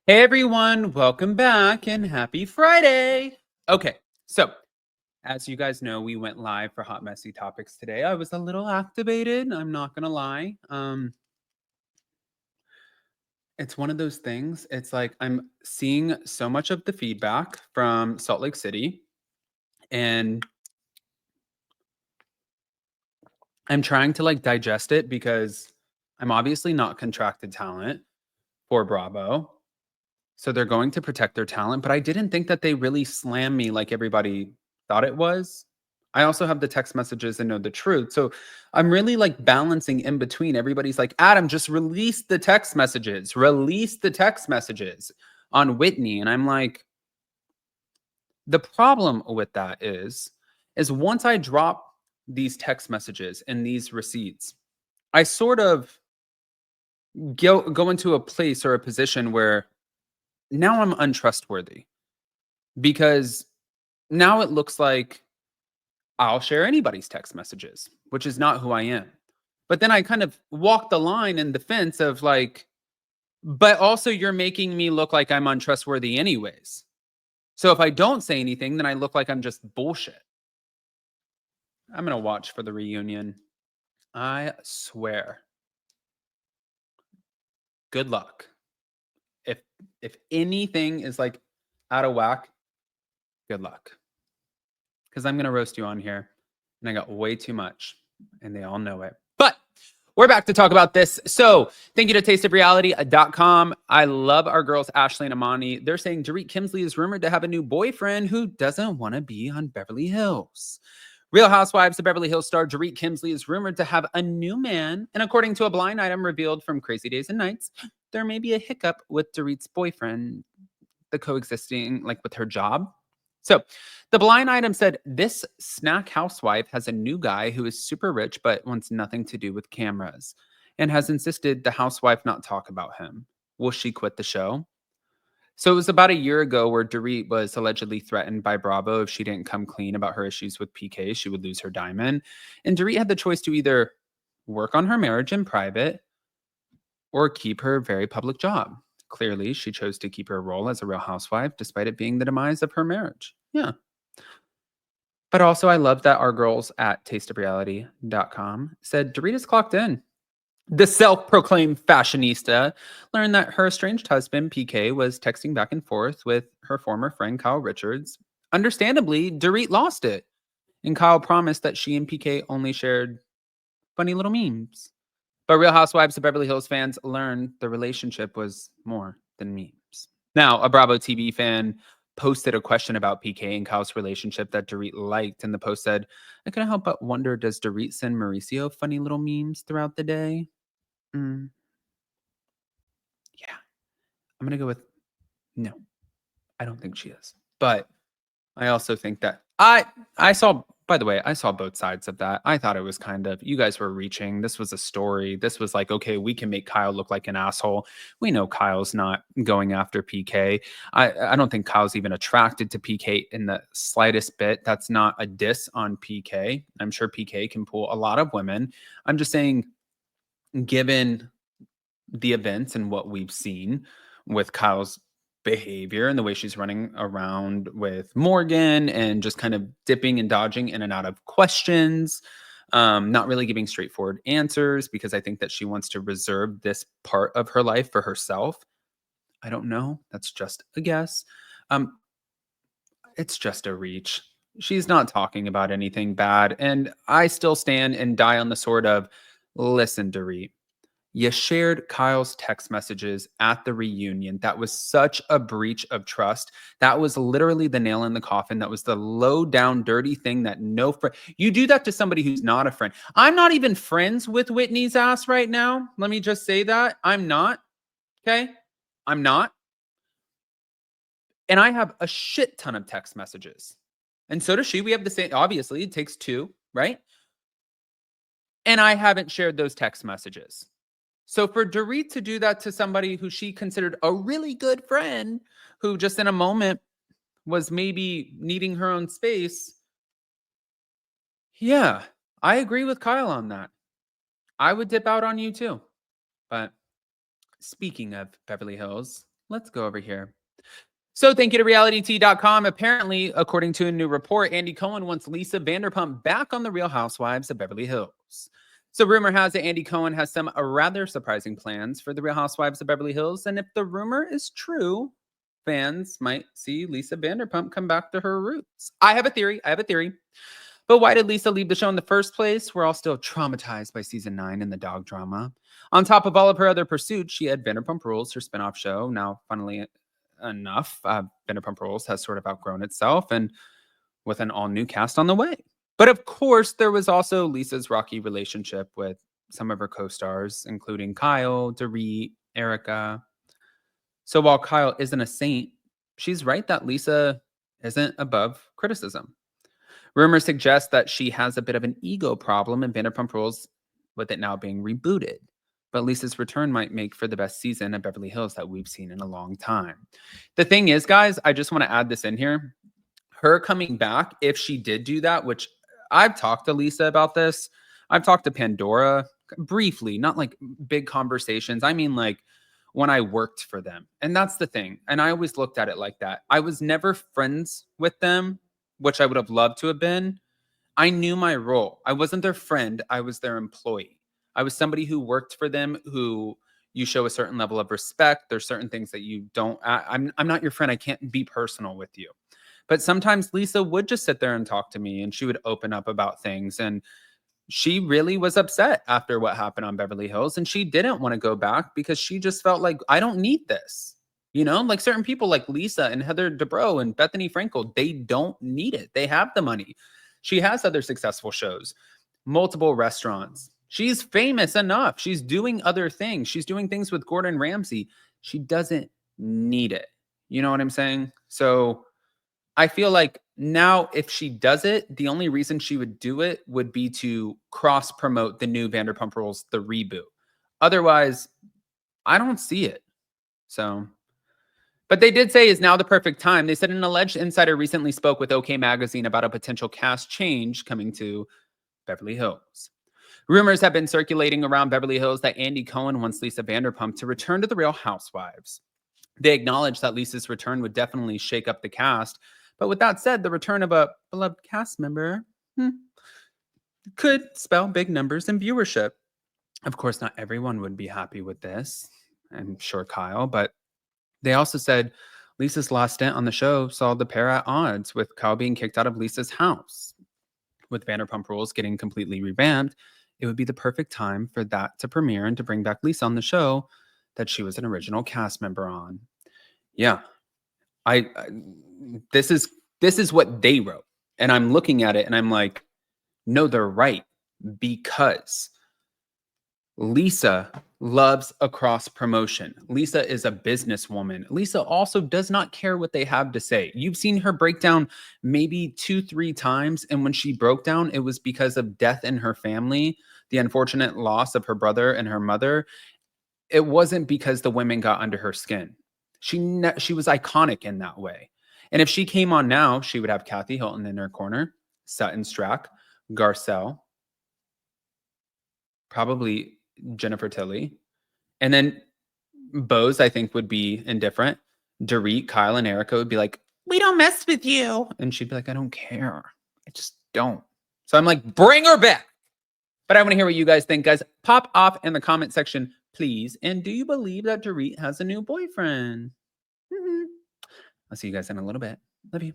Hey everyone, welcome back and happy Friday. Okay, so as you guys know, we went live for Hot Messy Topics today. I was a little activated, I'm not gonna lie. It's one of those things. It's like I'm seeing so much of the feedback from Salt Lake City, and I'm trying to like digest it because I'm obviously not contracted talent for Bravo. So they're going to protect their talent, but I didn't think that they really slammed me like everybody thought it was. I also have the text messages and know the truth. So I'm really like balancing in between. Everybody's like, Adam, just release the text messages, release the text messages on Whitney. And I'm like, the problem with that is once I drop these text messages and these receipts, I sort of go into a place or a position where now I'm untrustworthy because now it looks like I'll share anybody's text messages, which is not who I am. But then I kind of walk the line in the fence of like, but also you're making me look like I'm untrustworthy anyways. So if I don't say anything, then I look like I'm just bullshit. I'm going to watch for the reunion. I swear. Good luck. If if anything is like out of whack, good luck. Cuz I'm going to roast you on here and I got way too much and they all know it. But we're back to talk about this. So thank you to tasteofreality.com. I love our girls, Ashley and Amani. They're saying Dorit Kemsley is rumored to have a new boyfriend who doesn't want to be on Beverly Hills. Real Housewives of Beverly Hills star Dorit Kemsley is rumored to have a new man. And according to a blind item revealed from Crazy Days and Nights, there may be a hiccup with Dorit's boyfriend, the coexisting like with her job. So the blind item said this snack housewife has a new guy who is super rich but wants nothing to do with cameras and has insisted the housewife not talk about him. Will she quit the show? So it was about a year ago where Dorit was allegedly threatened by Bravo if she didn't come clean about her issues with PK, she would lose her diamond. And Dorit had the choice to either work on her marriage in private or keep her very public job. Clearly, she chose to keep her role as a real housewife despite it being the demise of her marriage. Yeah. But also, I love that our girls at tasteofreality.com said Dorit is clocked in. The self-proclaimed fashionista learned that her estranged husband, PK, was texting back and forth with her former friend, Kyle Richards. Understandably, Dorit lost it. And Kyle promised that she and PK only shared funny little memes. But Real Housewives of Beverly Hills fans learned the relationship was more than memes. Now, a Bravo TV fan posted a question about PK and Kyle's relationship that Dorit liked, and the post said, I couldn't help but wonder, does Dorit send Mauricio funny little memes throughout the day? Mm, yeah, I'm going to go with no. I don't think she is. But I also think that I saw, by the way, I saw both sides of that. I thought it was kind of, you guys were reaching. This was a story. This was like, okay, we can make Kyle look like an asshole. We know Kyle's not going after PK. I don't think Kyle's even attracted to PK in the slightest bit. That's not a diss on PK. I'm sure PK can pull a lot of women. I'm just saying, given the events and what we've seen with Kyle's behavior and the way she's running around with Morgan and just kind of dipping and dodging in and out of questions, not really giving straightforward answers because I think that she wants to reserve this part of her life for herself. I don't know. That's just a guess. Um, it's just a reach. She's not talking about anything bad. And I still stand and die on the sword of listen, Dorit. You shared Kyle's text messages at the reunion. That was such a breach of trust. That was literally the nail in the coffin. That was the low down, dirty thing that no friend. You do that to somebody who's not a friend. I'm not even friends with Whitney's ass right now. Let me just say that. I'm not. Okay. I'm not. And I have a shit ton of text messages. And so does she. We have the same, obviously, it takes two, right? And I haven't shared those text messages. So for Dorit to do that to somebody who she considered a really good friend, who just in a moment was maybe needing her own space, yeah, I agree with Kyle on that. I would dip out on you too. But speaking of Beverly Hills, let's go over here. So thank you to realityt.com. Apparently, according to a new report, Andy Cohen wants Lisa Vanderpump back on the Real Housewives of Beverly Hills. So rumor has it Andy Cohen has some rather surprising plans for the Real Housewives of Beverly Hills. And if the rumor is true, fans might see Lisa Vanderpump come back to her roots. I have a theory. But why did Lisa leave the show in the first place? We're all still traumatized by season 9 and the dog drama. On top of all of her other pursuits, she had Vanderpump Rules, her spinoff show. Now, funnily enough, Vanderpump Rules has sort of outgrown itself and with an all-new cast on the way. But of course, there was also Lisa's rocky relationship with some of her co-stars, including Kyle, Dorit, Erica. So while Kyle isn't a saint, she's right that Lisa isn't above criticism. Rumors suggest that she has a bit of an ego problem in Vanderpump Rules, with it now being rebooted. But Lisa's return might make for the best season of Beverly Hills that we've seen in a long time. The thing is, guys, I just want to add this in here. Her coming back, if she did do that, which I've talked to Lisa about this. I've talked to Pandora briefly, not like big conversations. I mean, like when I worked for them. And that's the thing. And I always looked at it like that. I was never friends with them, which I would have loved to have been. I knew my role. I wasn't their friend. I was their employee. I was somebody who worked for them, who you show a certain level of respect. There's certain things that you don't. I'm not your friend. I can't be personal with you. But sometimes Lisa would just sit there and talk to me, and she would open up about things. And she really was upset after what happened on Beverly Hills. And she didn't want to go back because she just felt like, I don't need this. You know, like certain people like Lisa and Heather Dubrow and Bethany Frankel, they don't need it. They have the money. She has other successful shows, multiple restaurants. She's famous enough. She's doing other things. She's doing things with Gordon Ramsay. She doesn't need it. You know what I'm saying? So I feel like now if she does it, the only reason she would do it would be to cross promote the new Vanderpump Rules, the reboot. Otherwise, I don't see it. So, but they did say is now the perfect time. They said an alleged insider recently spoke with OK Magazine about a potential cast change coming to Beverly Hills. Rumors have been circulating around Beverly Hills that Andy Cohen wants Lisa Vanderpump to return to the Real Housewives. They acknowledged that Lisa's return would definitely shake up the cast. But with that said, the return of a beloved cast member could spell big numbers in viewership. Of course, not everyone would be happy with this. I'm sure Kyle, but they also said Lisa's last stint on the show saw the pair at odds, with Kyle being kicked out of Lisa's house. With Vanderpump Rules getting completely revamped, it would be the perfect time for that to premiere and to bring back Lisa on the show that she was an original cast member on. Yeah. This is what they wrote. And I'm looking at it and I'm like, no, they're right. Because Lisa loves a cross promotion. Lisa is a businesswoman. Lisa also does not care what they have to say. You've seen her break down maybe 2-3 times. And when she broke down, it was because of death in her family, the unfortunate loss of her brother and her mother. It wasn't because the women got under her skin. She was iconic in that way. And if she came on now, she would have Kathy Hilton in her corner, Sutton Strack, Garcelle, probably Jennifer Tilly. And then Bose, I think, would be indifferent. Dorit, Kyle, and Erica would be like, we don't mess with you. And she'd be like, I don't care. I just don't. So I'm like, bring her back. But I want to hear what you guys think, guys. Pop off in the comment section, please. And do you believe that Dorit has a new boyfriend? I'll see you guys in a little bit. Love you.